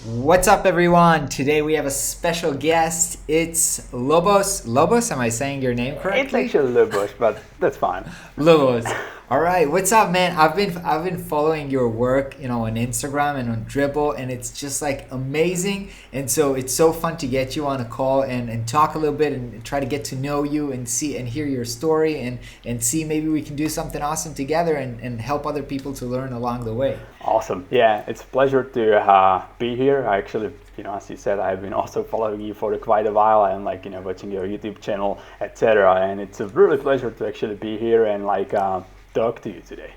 What's up, everyone? Today we have a special guest. It's Lubos. Lubos, am I saying your name correctly? It's actually Lubos, but that's fine. Lubos. All right. What's up, man? I've been following your work, on Instagram and on Dribble, and it's just like amazing. And so it's so fun to get you on a call and talk a little bit and try to get to know you and see and hear your story and see maybe we can do something awesome together and help other people to learn along the way. Awesome. Yeah, it's a pleasure to be here. I actually, as you said, I've been also following you for quite a while and watching your YouTube channel, etc. And it's a really pleasure to actually be here and talk to you today.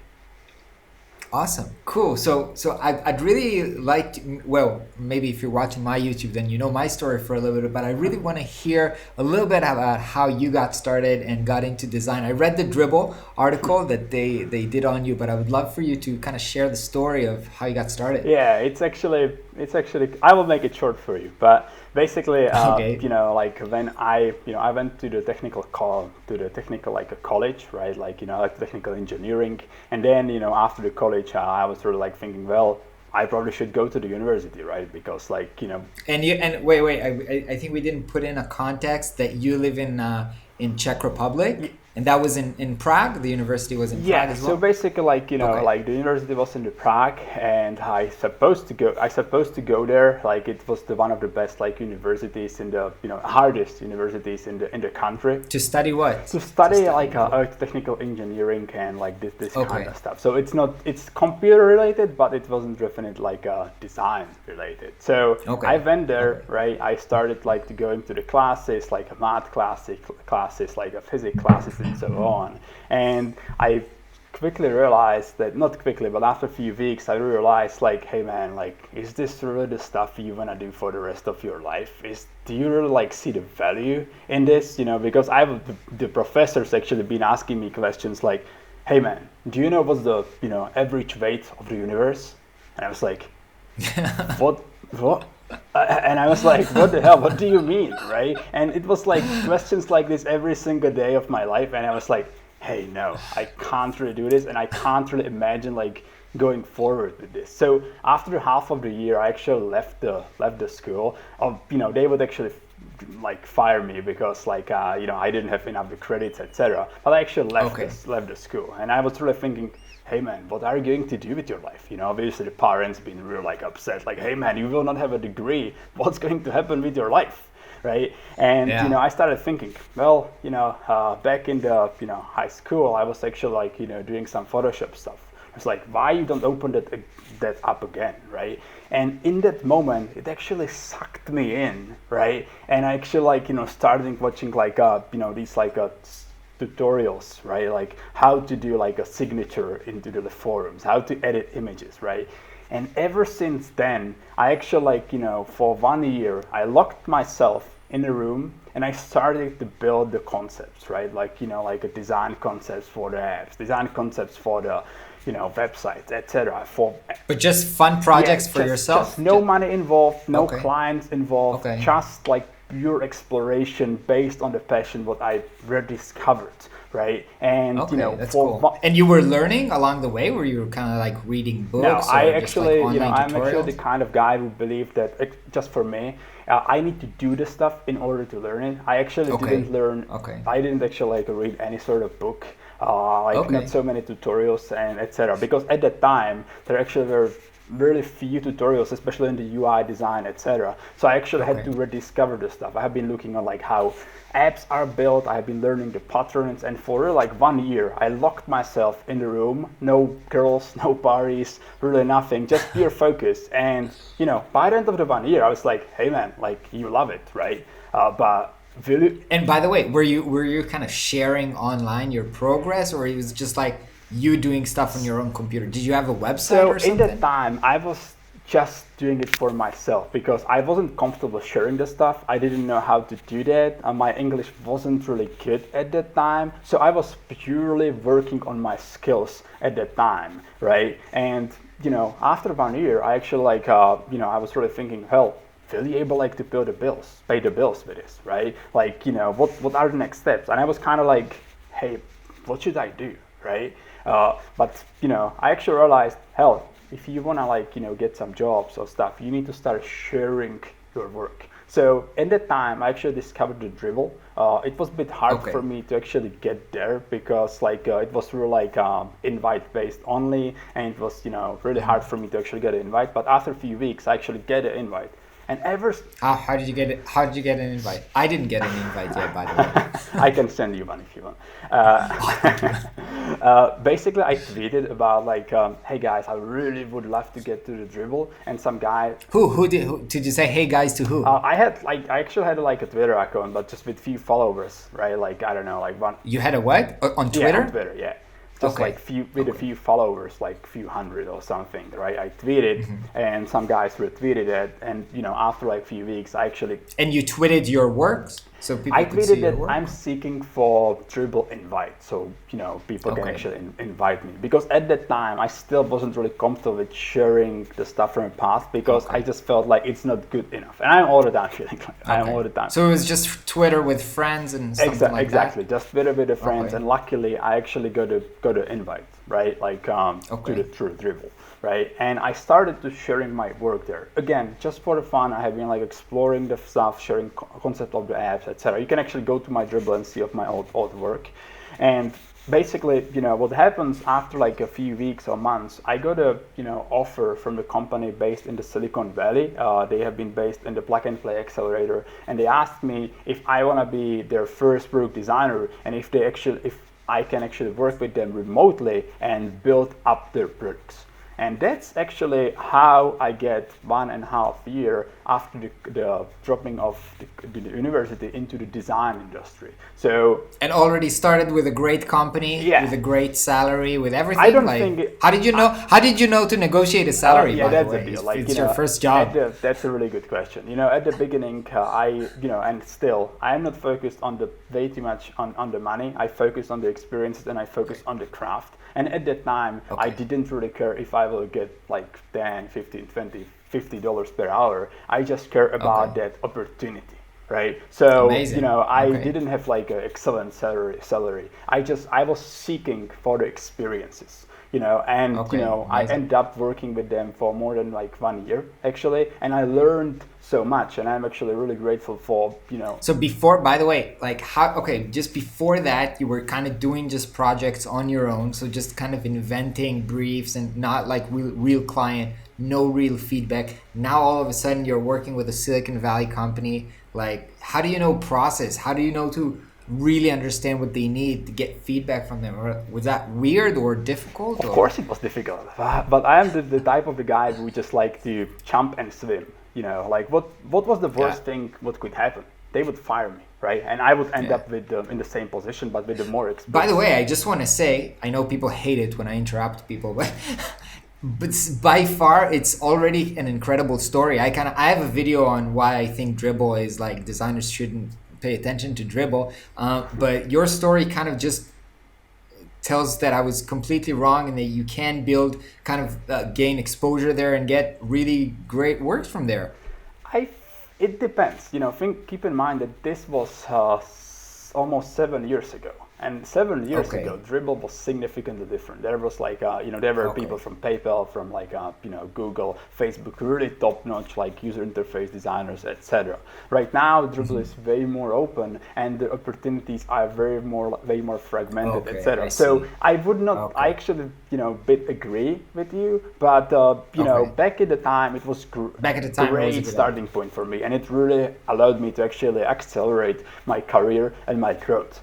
Awesome. Cool. So I'd really like to, well, maybe if you're watching my YouTube, then you know my story for a little bit, but I really want to hear a little bit about how you got started and got into design. I read the Dribble article that they did on you, but I would love for you to kind of share the story of how you got started. Yeah, it's actually, I will make it short for you, but basically, Okay. When I went to the technical college, right? Technical engineering, and then, after the college, I was sort of thinking, well, I probably should go to the university, right? Because And wait, I think we didn't put in a context that you live in Czech Republic. And that was in Prague. The university was in Prague as well. So basically, the university was in the Prague, and I supposed to go there. It was one of the best universities in the hardest universities in the country. To study what? To study technical engineering and this kind of stuff. So it's computer related, but it wasn't definitely design related. So I went there, right? I started to going to the classes, math classes, physics classes, and so on. And I quickly realized that, not quickly, but after a few weeks, I realized hey man, is this really the stuff you want to do for the rest of your life? Do you really see the value in this? Because the professors actually been asking me questions like, hey man, do you know what's the average weight of the universe? And I was like, what? And I was like, what the hell? What do you mean, right? And it was questions like this every single day of my life, and I was like, hey, no, I can't really do this, and I can't really imagine going forward with this. So after half of the year, I actually left the school. They would actually fire me because I didn't have enough the credits, etc. But I actually left the school, and I was really thinking, hey man, what are you going to do with your life? Obviously the parents been real upset, hey man, you will not have a degree. What's going to happen with your life, right? And I started thinking, well, back in the high school, I was actually doing some Photoshop stuff. It's why you don't open that up again, right? And in that moment, it actually sucked me in, right? And I actually started watching these tutorials, right? How to do a signature into the forums, how to edit images, right? And ever since then, I actually for 1 year, I locked myself in a room and I started to build the concepts, right? A design concepts for the apps, design concepts for the websites, etc. But just fun projects for yourself? Just no money involved, no clients involved, just pure exploration based on the passion what I rediscovered, right? And that's cool. And you were learning along the way, where you were kind of reading books? No, I'm actually the kind of guy who believed that just for me, I need to do the stuff in order to learn it. I actually didn't learn. I didn't actually read any sort of book, not so many tutorials and etc. Because at that time there actually were really few tutorials, especially in the UI design, etc. So I actually had to rediscover the stuff. I have been looking on how apps are built. I have been learning the patterns, and for 1 year, I locked myself in the room. No girls, no parties, really nothing, just pure focus. And by the end of the 1 year, I was like, hey man, you love it, right? But and by the way, were you kind of sharing online your progress, or it was just you doing stuff on your own computer? Did you have a website or something? In that time, I was just doing it for myself because I wasn't comfortable sharing the stuff. I didn't know how to do that. My English wasn't really good at that time. So I was purely working on my skills at that time, right? And, after 1 year, I actually I was really thinking, hell, will you able to pay the bills with this, right? What are the next steps? And I was kind of hey, what should I do, right? But I actually realized, hell, if you want to like, get some jobs or stuff, you need to start sharing your work. So at that time, I actually discovered the Dribble. It was a bit hard for me to actually get there because like it was really like invite based only, and it was really hard for me to actually get an invite. But after a few weeks, I actually get an invite. And how did you get it? How did you get an invite? I didn't get an invite yet, by the way. I can send you one if you want. Basically, I tweeted about like, hey guys, I really would love to get to the Dribble, and some guy. Who did you say hey guys to who? I actually had like a Twitter account, but just with few followers, right? Like I don't know, like one. You had a what on Twitter? Yeah, on Twitter, yeah. Just like a few followers, like few hundred or something, right? I tweeted, and some guys retweeted it, and after like a few weeks, I actually. And you tweeted your works, so people I could see tweeted your that work? I'm seeking for Dribble invite, so people can actually invite me, because at that time I still wasn't really comfortable with sharing the stuff from the past, because I just felt like it's not good enough, and I'm all the time feeling like I'm all the time. So it was just Twitter with friends and something like exactly, that? just Twitter with the friends, and luckily I actually got the invite, right? Like to the Dribble, right? And I started to sharing my work there again, just for the fun. I have been like exploring the stuff, sharing concept of the apps, etc. You can actually go to my Dribble and see of my old work. And basically, what happens after like a few weeks or months, I got a offer from the company based in the Silicon Valley. They have been based in the Plug and Play Accelerator, and they asked me if I want to be their first work designer, and if I can actually work with them remotely and build up their products. And that's actually how I get 1.5 years after the dropping of the university into the design industry. So and already started with a great company, with a great salary, with everything. I don't think. How did you know? How did you know to negotiate a salary? Yeah, that's the way? a deal. It's your first job. That's a really good question. At the beginning, and still, I am not focused on the way too much on the money. I focus on the experiences, and I focus on the craft. And at that time, I didn't really care if I will get like 10, 15, 20, $50 per hour. I just care about that opportunity, right? So, I didn't have like an excellent salary. I was seeking for the experiences, and, I ended up working with them for more than like 1 year actually. And I learned so much, and I'm actually really grateful for, So before, by the way, like just before that, you were kind of doing just projects on your own. So just kind of inventing briefs and not like real client, no real feedback. Now all of a sudden you're working with a Silicon Valley company. Like, how do you know process? How do you know to really understand what they need to get feedback from them? Or was that weird or difficult? Of course it was difficult, but I am the type of the guy who just like to jump and swim. Like what was the worst thing what could happen? They would fire me, right? And I would end up with in the same position, but with the more experience. By the way, I just want to say, I know people hate it when I interrupt people, but by far it's already an incredible story. I have a video on why I think Dribble is like designers shouldn't pay attention to Dribble, but your story kind of just tells that I was completely wrong, and that you can build kind of gain exposure there and get really great works from there. It depends. Keep in mind that this was almost 7 years ago. And 7 years ago, Dribble was significantly different. There was like, there were people from PayPal, from like, Google, Facebook, really top-notch like user interface designers, etc. Right now, Dribble is way more open, and the opportunities are way more fragmented, etc. So I would not, I actually, bit agree with you, but back at the time, it was great starting point for me, and it really allowed me to actually accelerate my career and my growth.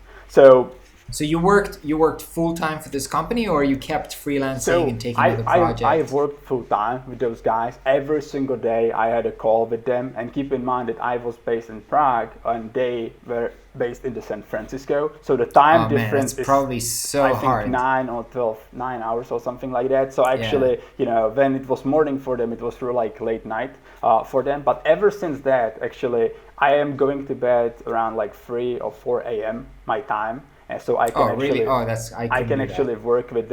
So you worked full time for this company, or you kept freelancing and taking other projects? I worked full time with those guys. Every single day I had a call with them, and keep in mind that I was based in Prague and they were based in San Francisco. So the time difference is probably so hard. 9 hours or something like that. So actually, when it was morning for them, it was really like late night for them. But ever since that, actually, I am going to bed around like 3 or 4 a.m. my time. And so I can actually work with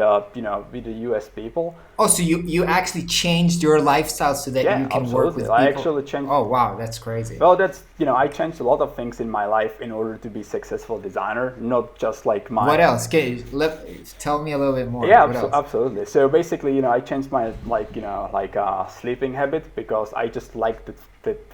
with the US people, Oh, so you actually changed your lifestyle so that Yeah, you can work absolutely. with I people? actually changed. Oh, wow, that's crazy. Well, that's, I changed a lot of things in my life in order to be successful designer, not just like What my. else? Tell me a little bit more. Yeah, What else? absolutely. So basically, I changed my sleeping habit because I just like the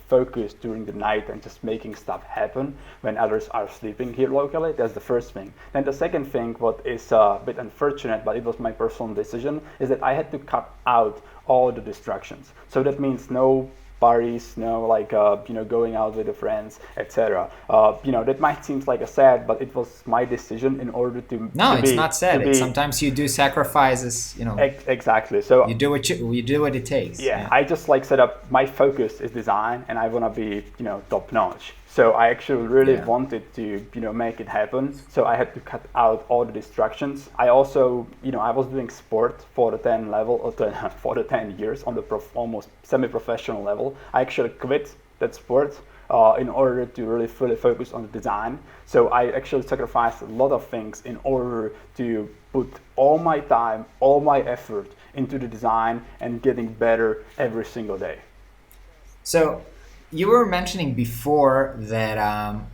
focus during the night and just making stuff happen when others are sleeping here locally. That's the first thing. Then the second thing, what is a bit unfortunate, but it was my personal decision, is that I had to cut out all the distractions. So that means no parties, going out with the friends, etc. That might seem like a sad, but it was my decision in order to No, to it's be not to sad. be Sometimes you do sacrifices. exactly. So You do what it takes. yeah, I just like set up my focus is design, and I want to be top notch. So I actually really Yeah. wanted to make it happen. So I had to cut out all the distractions. I also I was doing sport for the 10 level or for the 10 years on the almost semi-professional level. I actually quit that sport in order to really fully focus on the design. So I actually sacrificed a lot of things in order to put all my time, all my effort into the design and getting better every single day. So you were mentioning before that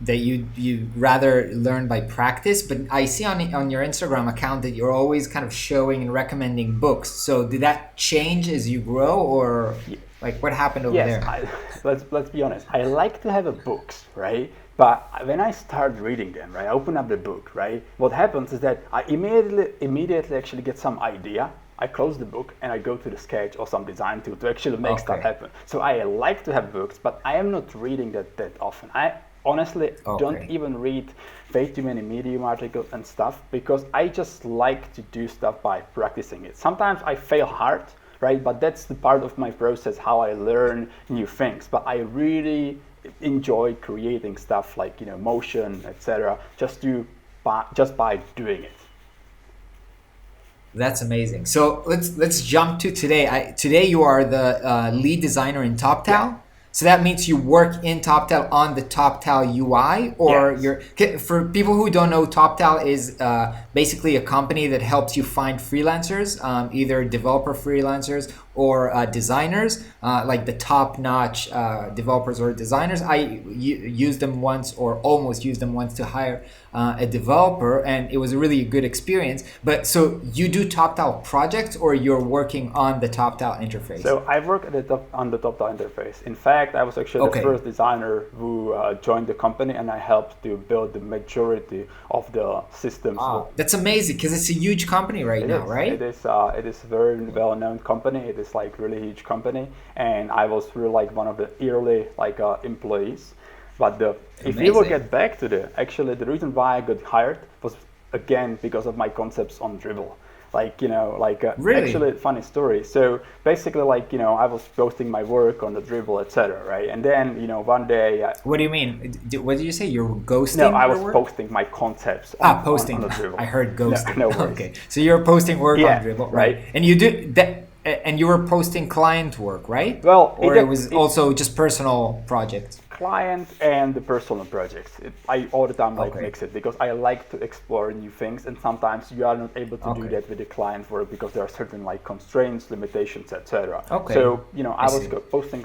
you rather learn by practice, but I see on your Instagram account that you're always kind of showing and recommending books. So did that change as you grow, or like what happened over Yes, there? let's be honest. I like to have a books, right? But when I start reading them, right, I open up the book, right? What happens is that I immediately actually get some idea. I close the book and I go to the sketch or some design tool to actually make stuff happen. So I like to have books, but I am not reading that often. I honestly don't even read way too many Medium articles and stuff because I just like to do stuff by practicing it. Sometimes I fail hard, right? But that's the part of my process, how I learn new things. But I really enjoy creating stuff like motion, etc. Just by doing it. That's amazing. So let's jump to today. Today you are the lead designer in TopTal. Yeah. So that means you work in TopTal on the TopTal UI, or for people who don't know, TopTal is basically a company that helps you find freelancers, either developer freelancers or designers, like the top-notch developers or designers. I used them once, or almost used them once, to hire a developer, and it was a really good experience. But so you do TopTal projects, or you're working on the TopTal interface? So I work on the TopTal interface. In fact, I was actually the first designer who joined the company, and I helped to build the majority of the systems. Wow, that's amazing because it's a huge company right now, right? It is a very well-known company. It is like really huge company, and I was really like one of the early employees. But if you will get back to the reason why I got hired was again because of my concepts on Dribble. Really? Actually funny story. So basically I was posting my work on the Dribble, etc. Right, and then one day. What do you mean? What did you say? You're ghosting? No, I your was work? posting my concepts. On, posting. on the Dribble. I heard ghosting. No worries. Okay, so you're posting work on Dribble, right? And you do that, and you were posting client work, right? Well, or it was also just personal projects. Client and the personal projects. I all the time mix it because I like to explore new things, and sometimes you are not able to do that with the client work because there are certain constraints, limitations, etc. Okay. So I was posting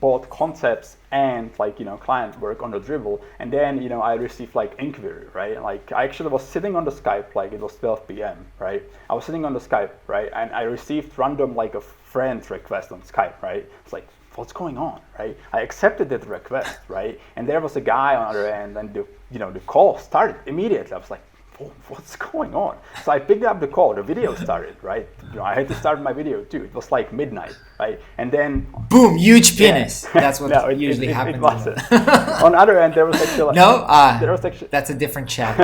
both concepts and client work on the Dribble, and then I received inquiry, right? I actually was sitting on the Skype, it was 12 p.m. right? I was sitting on the Skype, right, and I received random a friend request on Skype, right? It's what's going on, right? I accepted that request, right? And there was a guy on the other end, and the call started immediately. I was like, oh, what's going on? So I picked up the call, the video started, right? I had to start my video too. It was midnight, right? And then boom, huge penis. That's what usually happens. It wasn't. On the other end, there was actually that's a different chat.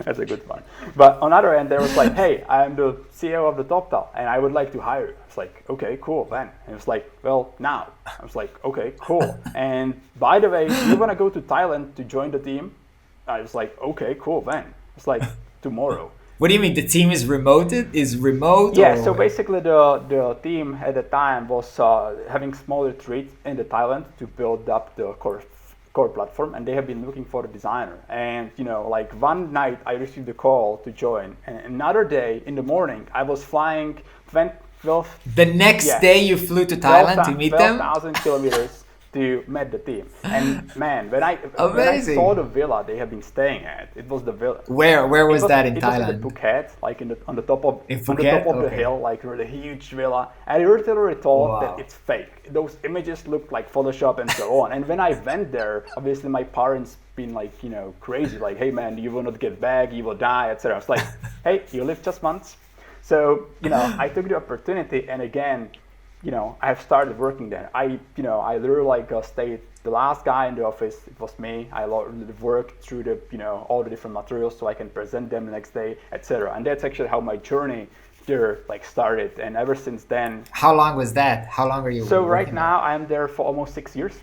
That's a good one. But on the other end, there was hey, I'm the CEO of the TopTal, and I would like to hire you. It's okay, cool, then. And it was well, now. I was okay, cool. And by the way, you want to go to Thailand to join the team? I was okay, cool, then. It's tomorrow. What do you mean? The team is remote? Yeah, so basically the team at the time was having small retreats in the Thailand to build up the core core platform, and they have been looking for a designer. And like one night I received a call to join, and another day in the morning I was flying 12. The next day you flew to Thailand to meet them? 12,000 kilometers to meet the team. And man, when I saw the villa they have been staying at, it was the villa. Where was that in Thailand? It was in Phuket, like on the top of the hill, like really huge villa. I literally thought that it's fake. Those images looked like Photoshop and so on. And when I went there, obviously my parents been like, crazy, like, hey man, you will not get back, you will die, etc. I was like, hey, you live just months. So, I took the opportunity, and again, I have started working there. I literally stayed the last guy in the office. It was me. I worked through the, all the different materials so I can present them the next day, etc. And that's actually how my journey there started. And ever since then. How long was that? How long are you? So right now I'm there for almost 6 years.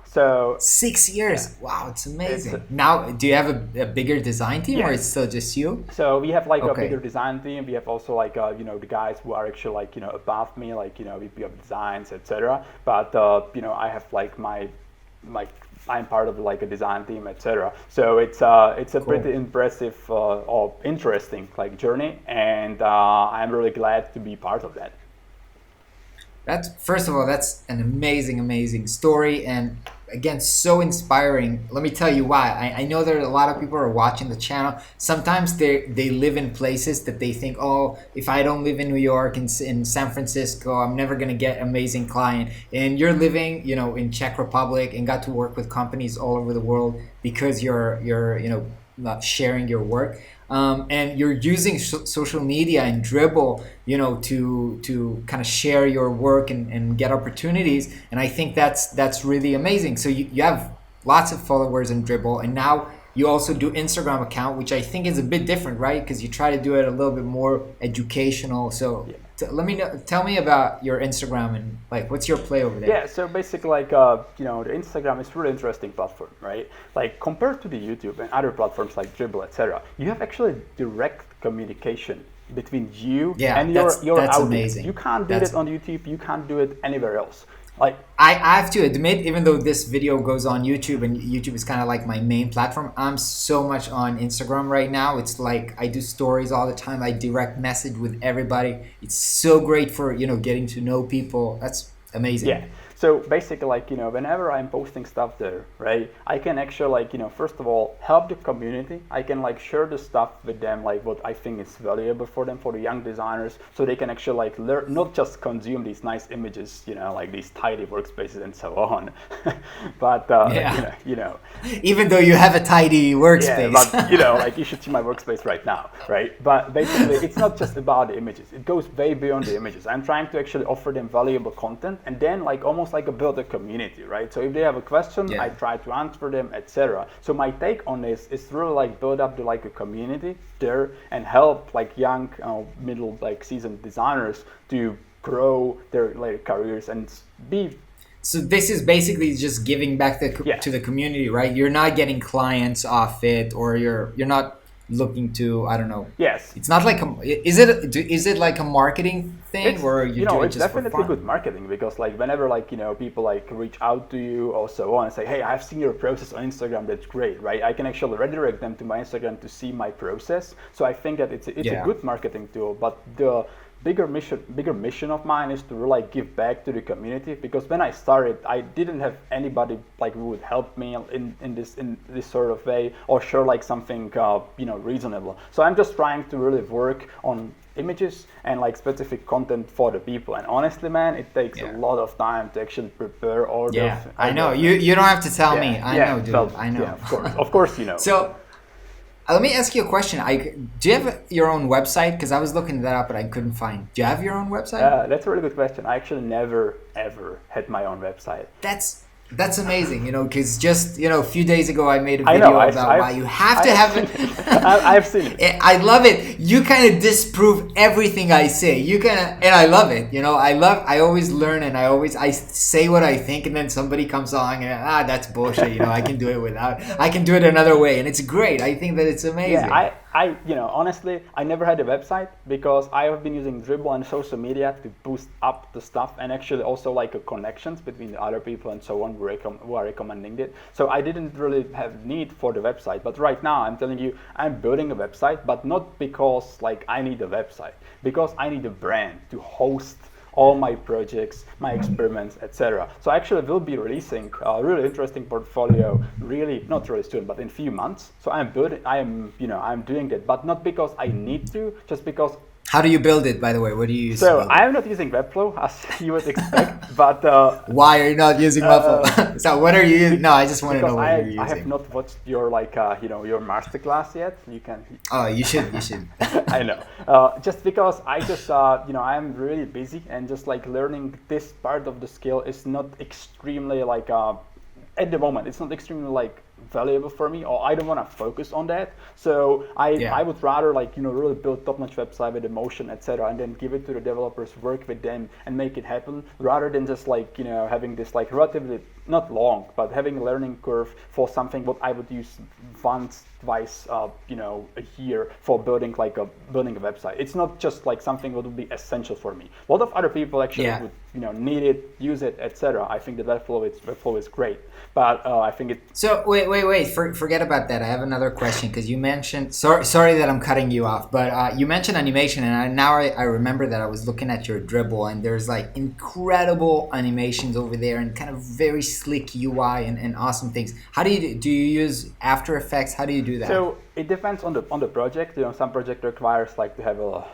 So 6 years. Yeah. Wow, it's amazing. Now, do you have a bigger design team, or it's still just you? So we have a bigger design team. We have also the guys who are actually above me, VP of designs, etc. But I have I'm part of a design team, etc. So it's a pretty impressive or interesting journey, and I'm really glad to be part of that. First of all, that's an amazing story, and again, so inspiring. Let me tell you why. I know there are a lot of people who are watching the channel. Sometimes they live in places that they think, oh, if I don't live in New York, in San Francisco, I'm never going to get amazing client. And you're living, in Czech Republic and got to work with companies all over the world because you're sharing your work. And you're using social media and Dribbble, to kind of share your work and get opportunities. And I think that's really amazing. So you have lots of followers in Dribbble, and now you also do Instagram account, which I think is a bit different, right? Because you try to do it a little bit more educational. So tell me about your Instagram and what's your play over there? Yeah, so basically the Instagram is a really interesting platform, right? Compared to the YouTube and other platforms like Dribbble, etc., you have actually direct communication between you and your audience. Amazing. You can't do it on YouTube, you can't do it anywhere else. I have to admit, even though this video goes on YouTube and YouTube is kind of like my main platform, I'm so much on Instagram right now. It's I do stories all the time. I direct message with everybody. It's so great for, getting to know people. That's amazing. Yeah. So basically, whenever I'm posting stuff there, right, I can actually, first of all, help the community. I can share the stuff with them, what I think is valuable for them, for the young designers, so they can actually learn, not just consume these nice images, these tidy workspaces and so on, but even though you have a tidy workspace. Yeah, but you should see my workspace right now, right? But basically, it's not just about the images. It goes way beyond the images. I'm trying to actually offer them valuable content, and then almost build a community, right? So if they have a question, I try to answer them, etc. So my take on this is really build up a community there and help young, middle, seasoned designers to grow their careers and be. So this is basically just giving back to the community, right? You're not getting clients off it, or you're not looking to, I don't know. Yes. It's not is it like a marketing thing, or you do it it's just definitely for fun? Good marketing, because whenever people reach out to you or so on and say, hey, I've seen your process on Instagram, that's great, right? I can actually redirect them to my Instagram to see my process. So I think that it's a good marketing tool, but the bigger mission of mine is to really give back to the community, because when I started, I didn't have anybody who would help me in this sort of way, or share something reasonable. So I'm just trying to really work on images and specific content for the people. And honestly, man, it takes a lot of time to actually prepare all those. I know. You don't have to tell me. I know, dude. I know. Yeah, of course, So. Let me ask you a question. Do you have your own website? Because I was looking that up, but I couldn't find. Do you have your own website? That's a really good question. I actually never, ever had my own website. That's amazing, because just, a few days ago I made a video about why you have to have it. I've seen it. I love it. You kind of disprove everything I say. And I love it. I always learn, and I say what I think, and then somebody comes along and that's bullshit. I can do it I can do it another way, and it's great. I think that it's amazing. Yeah, honestly, I never had a website because I have been using Dribble and social media to boost up the stuff, and actually also like connections between the other people and so on who are recommending it. So I didn't really have need for the website. But right now I'm telling you, I'm building a website, but not because like I need a website, because I need a brand to host all my projects, my experiments, etc. So actually I will be releasing a really interesting portfolio, really not really soon, but in a few months. So I'm doing that, but not because I need to, just because. How do you build it, by the way? What do you use? So I'm not using Webflow, as you would expect, but why are you not using Webflow? So what are you using? No, I just want to know what you're using. I have not watched your your masterclass yet. You can. Oh, you should. You should. I know. Just because I just I'm really busy, and just like learning this part of the skill is not extremely like at the moment. It's not extremely like valuable for me, or I don't want to focus on that. So I would rather like really build top-notch website with emotion, etc., and then give it to the developers, work with them, and make it happen, rather than just like having this like relatively not long, but having a learning curve for something what I would use once, twice, a year for building a website. It's not just like something that would be essential for me. A lot of other people actually would need it, use it, etc. I think that Webflow is great, but I think it. So wait, forget about that. I have another question, because you mentioned. Sorry that I'm cutting you off, but you mentioned animation, and I remember that I was looking at your Dribble, and there's like incredible animations over there, and kind of very slick UI and awesome things. How do you use After Effects? How do you do that? So it depends on the project. Some project requires like to have a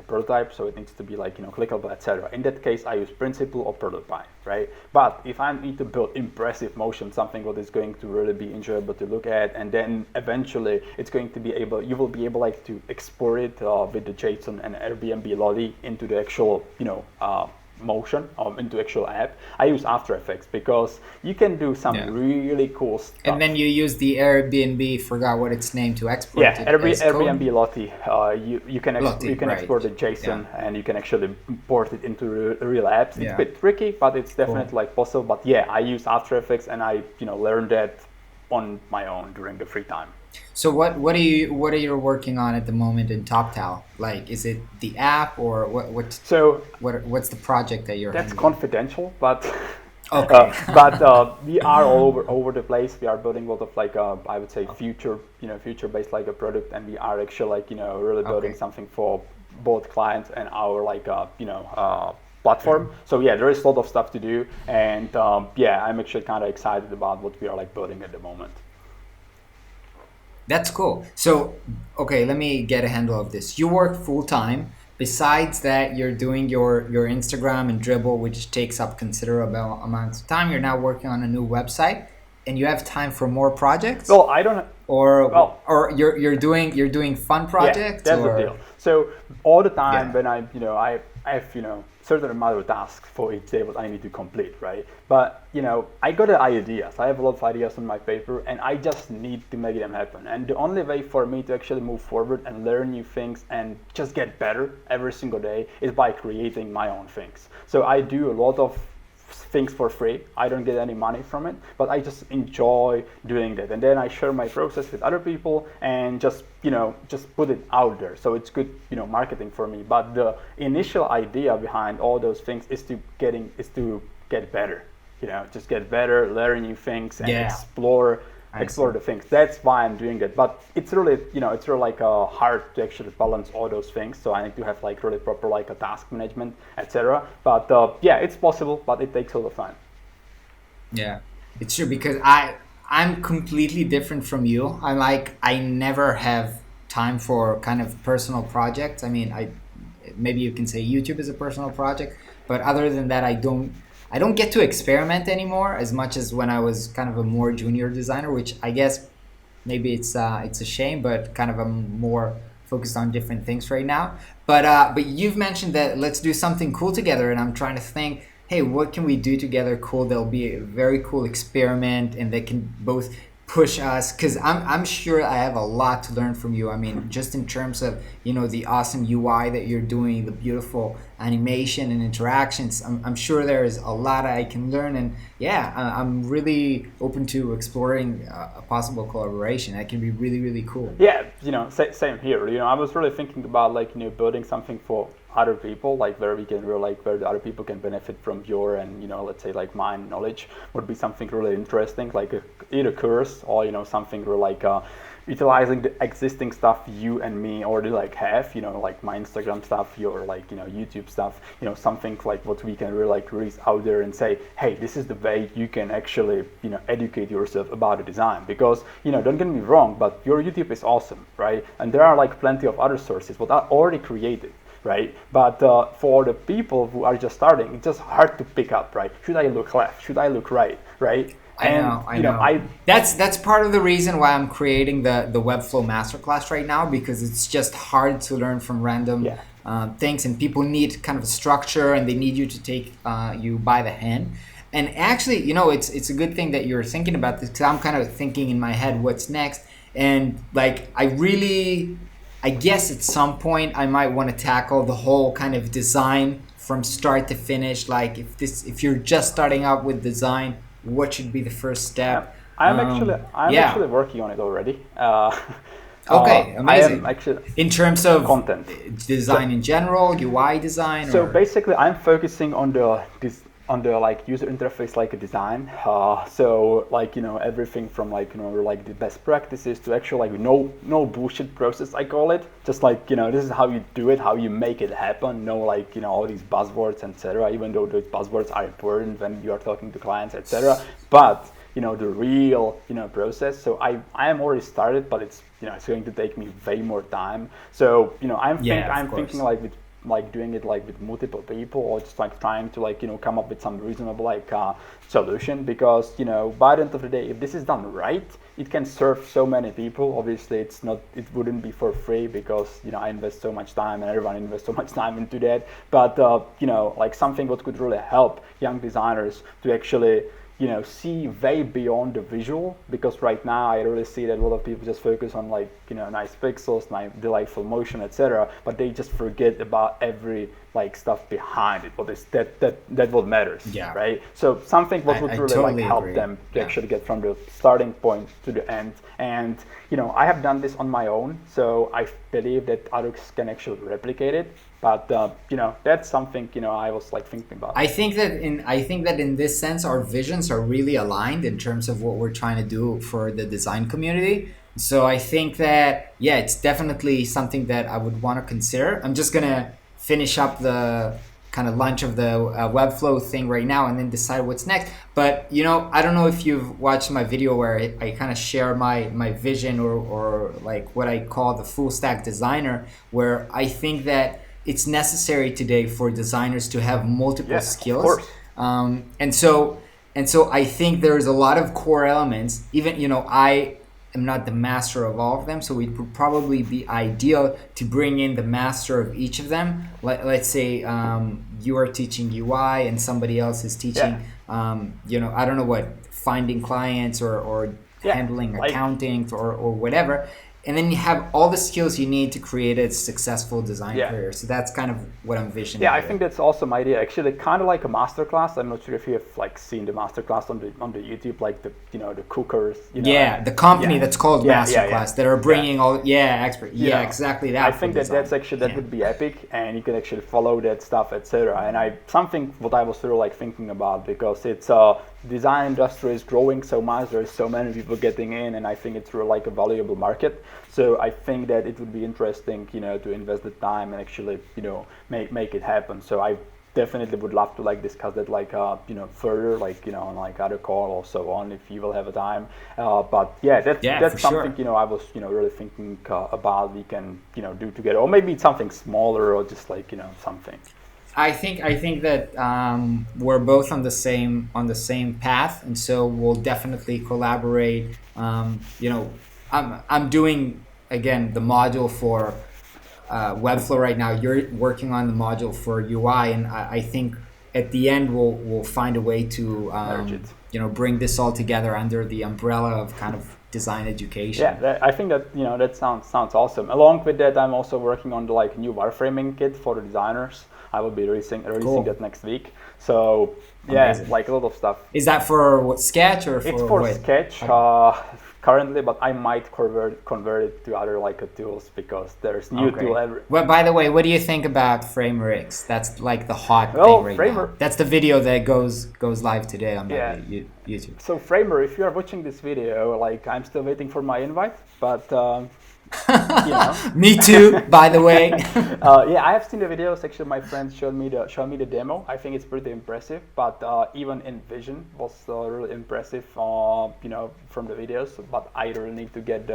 prototype, so it needs to be like clickable, etc. In that case, I use Principle or Prototype, right? But if I need to build impressive motion, something that is going to really be enjoyable to look at, and then eventually it's going to be you will be able like to export it with the JSON and Airbnb Lottie into the actual motion into actual app. I use After Effects because you can do some really cool stuff. And then you use the Airbnb, forgot what its name, to export it. Airbnb Lottie. You can export the JSON and you can actually import it into real apps. It's a bit tricky, but it's definitely like possible. But yeah, I use After Effects, and I learned that on my own during the free time. So what are you working on at the moment in TopTal? Like, is it the app, or what's the project that you're? That's handling? Confidential, but okay. We are all over the place. We are building a lot of like I would say future based like a product, and we are actually like really building something for both clients and our like platform. So yeah, there is a lot of stuff to do, and I'm actually kind of excited about what we are like building at the moment. That's cool. So, okay, let me get a handle of this. You work full time. Besides that, you're doing your Instagram and Dribble, which takes up considerable amounts of time. You're now working on a new website, and you have time for more projects. Well, I don't. Or you're doing fun projects. Yeah, that's the deal. So all the time when I have certain amount of tasks for each day what I need to complete, right? But I got ideas. I have a lot of ideas on my paper, and I just need to make them happen. And the only way for me to actually move forward and learn new things and just get better every single day is by creating my own things. So I do a lot of things for free. I don't get any money from it, but I just enjoy doing that. And then I share my process with other people and just put it out there. So it's good, marketing for me. But the initial idea behind all those things is to get better. Just get better, learn new things, and explore the things. That's why I'm doing it. But it's really, like hard to actually balance all those things. So I need to have like really proper like a task management, etc. But it's possible, but it takes a lot of time. Yeah, it's true, because I'm completely different from you. I never have time for kind of personal projects. I mean, maybe you can say YouTube is a personal project, but other than that, I don't get to experiment anymore as much as when I was kind of a more junior designer, which I guess maybe it's a shame, but kind of I'm more focused on different things right now. But you've mentioned that let's do something cool together, and I'm trying to think, hey, what can we do together cool? There'll be a very cool experiment, and they can both push us, because I'm sure I have a lot to learn from you. I mean, just in terms of, you know, the awesome UI that you're doing, the beautiful animation and interactions. I'm sure there is a lot I can learn, and yeah, I'm really open to exploring a possible collaboration. That can be really, really cool. Yeah, you know, same here. You know, I was really thinking about like, you know, building something for other people, like where we can like where the other people can benefit from your, and you know, let's say like my knowledge would be something really interesting, like either course or, you know, something where like utilizing the existing stuff you and me already like have, you know, like my Instagram stuff, your like, you know, YouTube stuff, you know, something like what we can really like release out there and say, hey, this is the way you can actually, you know, educate yourself about the design. Because, you know, don't get me wrong, but your YouTube is awesome, right? And there are like plenty of other sources what are already created, right? But for the people who are just starting, it's just hard to pick up, right? Should I look left? Should I look right? Right? I know. That's part of the reason why I'm creating the Webflow masterclass right now, because it's just hard to learn from random things, and people need kind of a structure, and they need you to take you by the hand. And actually, you know, it's a good thing that you're thinking about this, because I'm kind of thinking in my head what's next, and like I guess at some point I might want to tackle the whole kind of design from start to finish. Like if you're just starting out with design, what should be the first step? I'm actually working on it already. Okay, amazing. Actually, in terms of content design in general, UI design. So basically, I'm focusing on the like user interface like a design. So like, you know, everything from like, you know, like the best practices to actually like no bullshit process, I call it. Just like, you know, this is how you do it, how you make it happen. No like, you know, all these buzzwords, etc. Even though those buzzwords are important when you are talking to clients, etc. But you know, the real, you know, process. So I am already started, but it's, you know, it's going to take me way more time. So, you know, I'm thinking like with like doing it like with multiple people, or just like trying to like, you know, come up with some reasonable like solution, because, you know, by the end of the day, if this is done right, it can serve so many people. Obviously it wouldn't be for free, because, you know, I invest so much time and everyone invests so much time into that. But you know, like something what could really help young designers to actually, you know, see way beyond the visual, because right now I really see that a lot of people just focus on like, you know, nice pixels, nice delightful motion, etc. But they just forget about every like stuff behind it. What is that what matters, right? So something what would really totally like help them to actually get from the starting point to the end. And you know, I have done this on my own, so I believe that others can actually replicate it. But you know, that's something, you know, I was like thinking about. I think that in this sense, our visions are really aligned in terms of what we're trying to do for the design community. So I think that it's definitely something that I would want to consider. I'm just gonna finish up the kind of launch of the Webflow thing right now, and then decide what's next. But you know, I don't know if you've watched my video where I kind of share my vision, or like what I call the full stack designer, where I think that it's necessary today for designers to have multiple skills. And so I think there's a lot of core elements. Even, you know, I am not the master of all of them, so it would probably be ideal to bring in the master of each of them. Let's say you are teaching UI and somebody else is teaching, you know, I don't know what, finding clients or handling accounting or whatever. And then you have all the skills you need to create a successful design career. So that's kind of what I'm envisioning. Yeah, I think that's also my idea. Actually, kind of like a masterclass. I'm not sure if you have like seen the masterclass on the YouTube, like the, you know, the cookers. You know, the company that's called Masterclass that are bringing all expert. Exactly that. I think that's actually that would be epic, and you can actually follow that stuff, etc. And something what I was sort of like thinking about, because it's design industry is growing so much. There's so many people getting in, and I think it's really like a valuable market. So I think that it would be interesting, you know, to invest the time and actually, you know, make it happen. So I definitely would love to like discuss that like you know, further, like, you know, on like other call or so on, if you will have a time. But that's something, you know, I was, you know, really thinking about we can, you know, do together, or maybe something smaller, or just like, you know, something. I think that we're both on the same path, and so we'll definitely collaborate. You know, I'm doing again the module for Webflow right now. You're working on the module for UI, and I think at the end we'll find a way to you know, bring this all together under the umbrella of kind of design education. Yeah, I think that that sounds awesome. Along with that, I'm also working on the new wireframing kit for the designers. I will be releasing that next week. So yeah, amazing. like a lot of stuff. Is that for what, Sketch or for It's for what? Sketch currently, but I might convert it to other tools because there's new tool every. Well, by the way, what do you think about Framer X? That's like the hot thing right now. That's the video that goes live today on YouTube. So Framer, if you are watching this video, I'm still waiting for my invite, but Me too, by the way. Yeah, I have seen the videos. Actually, my friends showed me the demo. I think it's pretty impressive. But even in vision was really impressive. From the videos. But I really need to get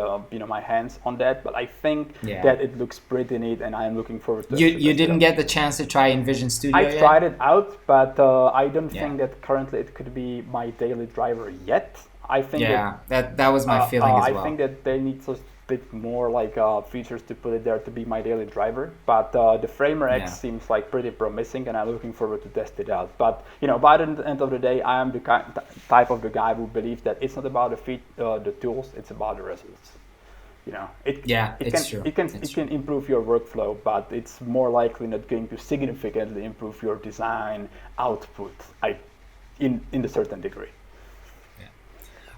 my hands on that. But I think that it looks pretty neat, and I am looking forward to. You didn't get the chance to try in Vision Studio yet? I tried it out, but I don't think that currently it could be my daily driver yet. I think that was my feeling as well. I think that they need to bit more features to put it there to be my daily driver, but the Framer X seems like pretty promising, and I'm looking forward to test it out. But by the end of the day, I am the type of the guy who believes that it's not about the tools, it's about the results. It can improve your workflow, but it's more likely not going to significantly improve your design output in a certain degree.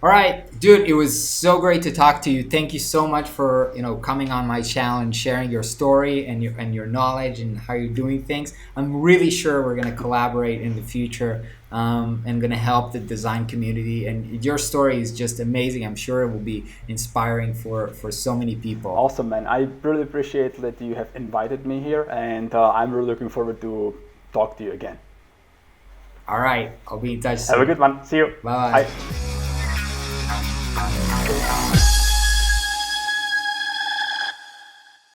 All right, dude, it was so great to talk to you. Thank you so much for coming on my channel and sharing your story and your knowledge and how you're doing things. I'm really sure we're going to collaborate in the future and going to help the design community. And your story is just amazing. I'm sure it will be inspiring for so many people. Awesome, man. I really appreciate that you have invited me here, and I'm really looking forward to talk to you again. All right, I'll be in touch soon. Have a good one. See you. Bye. Bye.